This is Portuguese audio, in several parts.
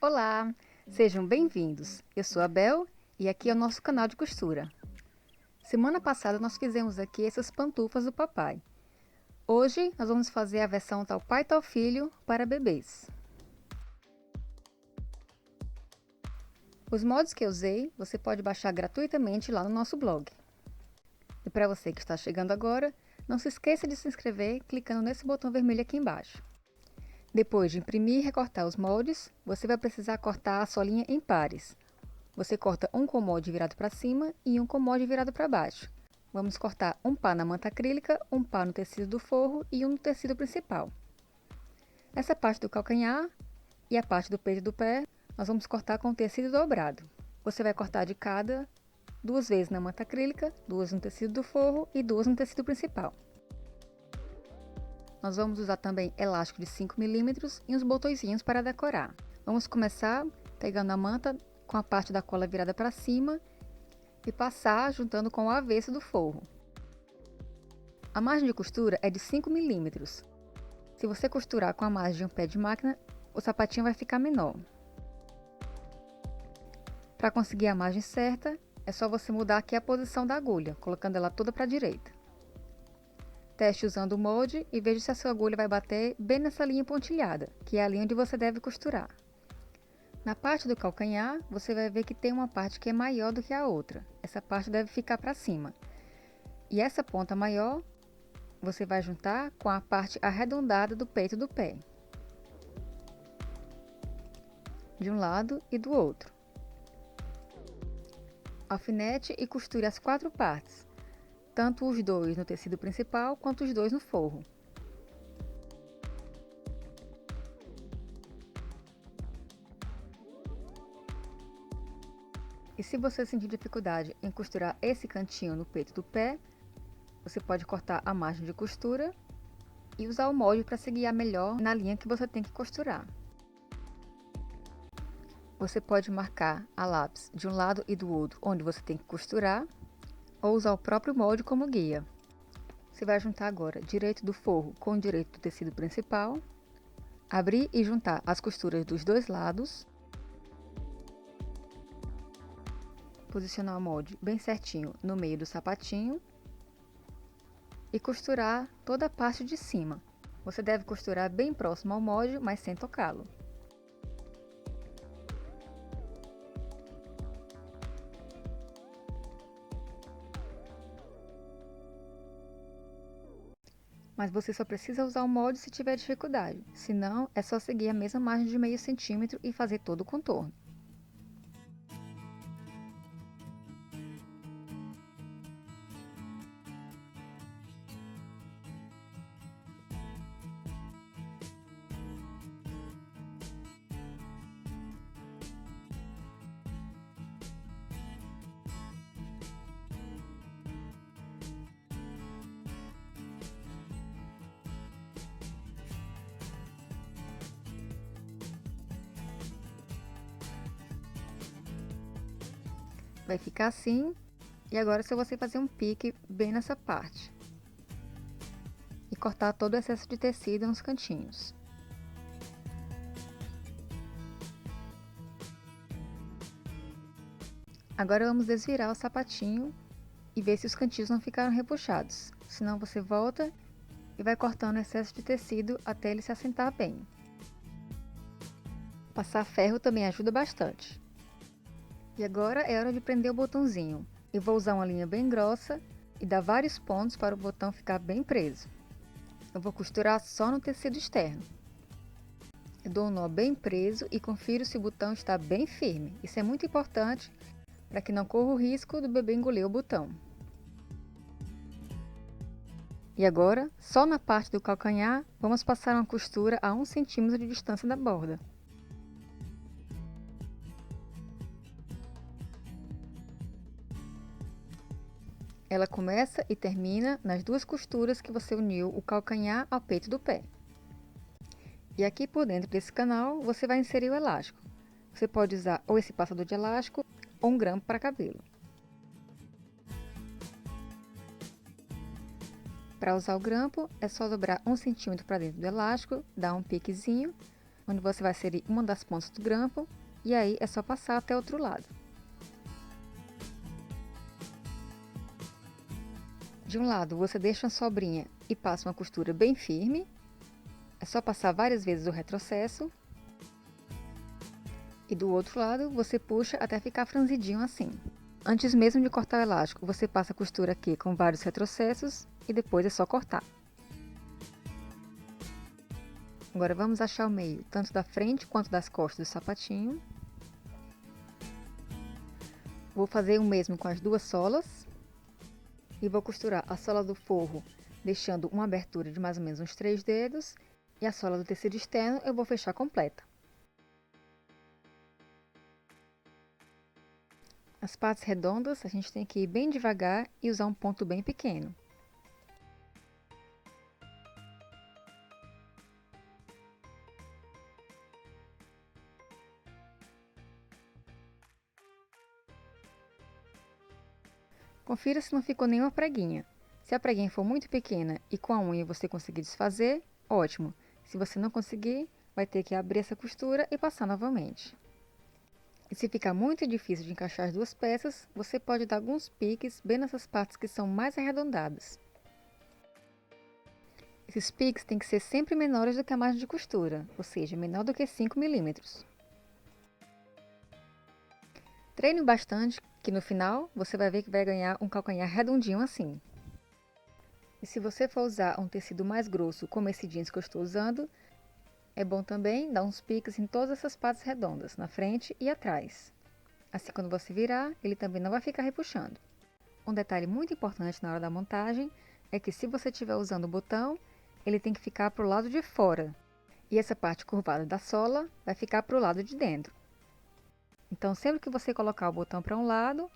Olá, sejam bem-vindos. Eu sou a Bel e aqui é o nosso canal de costura. Semana passada nós fizemos aqui essas pantufas do papai. Hoje nós vamos fazer a versão tal pai tal filho para bebês. Os moldes que eu usei você pode baixar gratuitamente lá no nosso blog. E para você que está chegando agora, não se esqueça de se inscrever clicando nesse botão vermelho aqui embaixo. Depois de imprimir e recortar os moldes, você vai precisar cortar a solinha em pares. Você corta um com o molde virado para cima e um com o molde virado para baixo. Vamos cortar um par na manta acrílica, um par no tecido do forro e um no tecido principal. Essa parte do calcanhar e a parte do peito do pé, nós vamos cortar com o tecido dobrado. Você vai cortar de cada, 2 vezes na manta acrílica, 2 no tecido do forro e 2 no tecido principal. Nós vamos usar também elástico de 5 mm e uns botõezinhos para decorar. Vamos começar pegando a manta com a parte da cola virada para cima e passar juntando com o avesso do forro. A margem de costura é de 5 mm. Se você costurar com a margem de um pé de máquina, o sapatinho vai ficar menor. Para conseguir a margem certa, é só você mudar aqui a posição da agulha, colocando ela toda para a direita. Teste usando o molde e veja se a sua agulha vai bater bem nessa linha pontilhada, que é a linha onde você deve costurar. Na parte do calcanhar, você vai ver que tem uma parte que é maior do que a outra. Essa parte deve ficar para cima. E essa ponta maior, você vai juntar com a parte arredondada do peito do pé. De um lado e do outro. Alfinete e costure as 4 partes. Tanto os 2 no tecido principal, quanto os 2 no forro. E se você sentir dificuldade em costurar esse cantinho no peito do pé, você pode cortar a margem de costura e usar o molde para se guiar melhor na linha que você tem que costurar. Você pode marcar a lápis de um lado e do outro onde você tem que costurar, ou usar o próprio molde como guia. Você vai juntar agora direito do forro com o direito do tecido principal, abrir e juntar as costuras dos 2 lados, posicionar o molde bem certinho no meio do sapatinho e costurar toda a parte de cima. Você deve costurar bem próximo ao molde, mas sem tocá-lo. Mas você só precisa usar o molde se tiver dificuldade, senão é só seguir a mesma margem de meio centímetro e fazer todo o contorno. Vai ficar assim, e agora é só você fazer um pique bem nessa parte. E cortar todo o excesso de tecido nos cantinhos. Agora vamos desvirar o sapatinho e ver se os cantinhos não ficaram repuxados. Senão você volta e vai cortando o excesso de tecido até ele se assentar bem. Passar ferro também ajuda bastante. E agora é hora de prender o botãozinho. Eu vou usar uma linha bem grossa e dar vários pontos para o botão ficar bem preso. Eu vou costurar só no tecido externo. Eu dou um nó bem preso e confiro se o botão está bem firme. Isso é muito importante para que não corra o risco do bebê engolir o botão. E agora, só na parte do calcanhar, vamos passar uma costura a 1 cm de distância da borda. Ela começa e termina nas 2 costuras que você uniu o calcanhar ao peito do pé. E aqui por dentro desse canal, você vai inserir o elástico. Você pode usar ou esse passador de elástico ou um grampo para cabelo. Para usar o grampo, é só dobrar 1 cm para dentro do elástico, dar um piquezinho, onde você vai inserir uma das pontas do grampo e aí é só passar até o outro lado. De um lado você deixa uma sobrinha e passa uma costura bem firme, é só passar várias vezes o retrocesso. E do outro lado você puxa até ficar franzidinho assim. Antes mesmo de cortar o elástico, você passa a costura aqui com vários retrocessos e depois é só cortar. Agora vamos achar o meio, tanto da frente quanto das costas do sapatinho. Vou fazer o mesmo com as duas solas. E vou costurar a sola do forro, deixando uma abertura de mais ou menos uns 3 dedos. E a sola do tecido externo eu vou fechar completa. As partes redondas a gente tem que ir bem devagar e usar um ponto bem pequeno. Confira se não ficou nenhuma preguinha. Se a preguinha for muito pequena e com a unha você conseguir desfazer, ótimo. Se você não conseguir, vai ter que abrir essa costura e passar novamente. E se ficar muito difícil de encaixar as duas peças, você pode dar alguns piques bem nessas partes que são mais arredondadas. Esses piques têm que ser sempre menores do que a margem de costura, ou seja, menor do que 5 milímetros. Treine bastante, que no final você vai ver que vai ganhar um calcanhar redondinho assim. E se você for usar um tecido mais grosso, como esse jeans que eu estou usando, é bom também dar uns piques em todas essas partes redondas, na frente e atrás. Assim, quando você virar, ele também não vai ficar repuxando. Um detalhe muito importante na hora da montagem é que se você estiver usando o botão, ele tem que ficar para o lado de fora. E essa parte curvada da sola vai ficar para o lado de dentro. Então, sempre que você colocar o botão para um lado,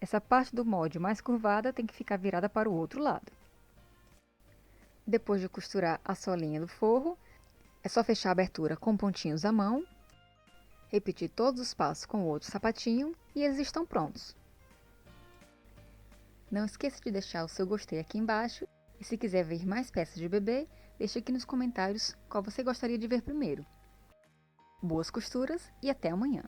essa parte do molde mais curvada tem que ficar virada para o outro lado. Depois de costurar a solinha do forro, é só fechar a abertura com pontinhos à mão, repetir todos os passos com o outro sapatinho e eles estão prontos. Não esqueça de deixar o seu gostei aqui embaixo e se quiser ver mais peças de bebê, deixe aqui nos comentários qual você gostaria de ver primeiro. Boas costuras e até amanhã!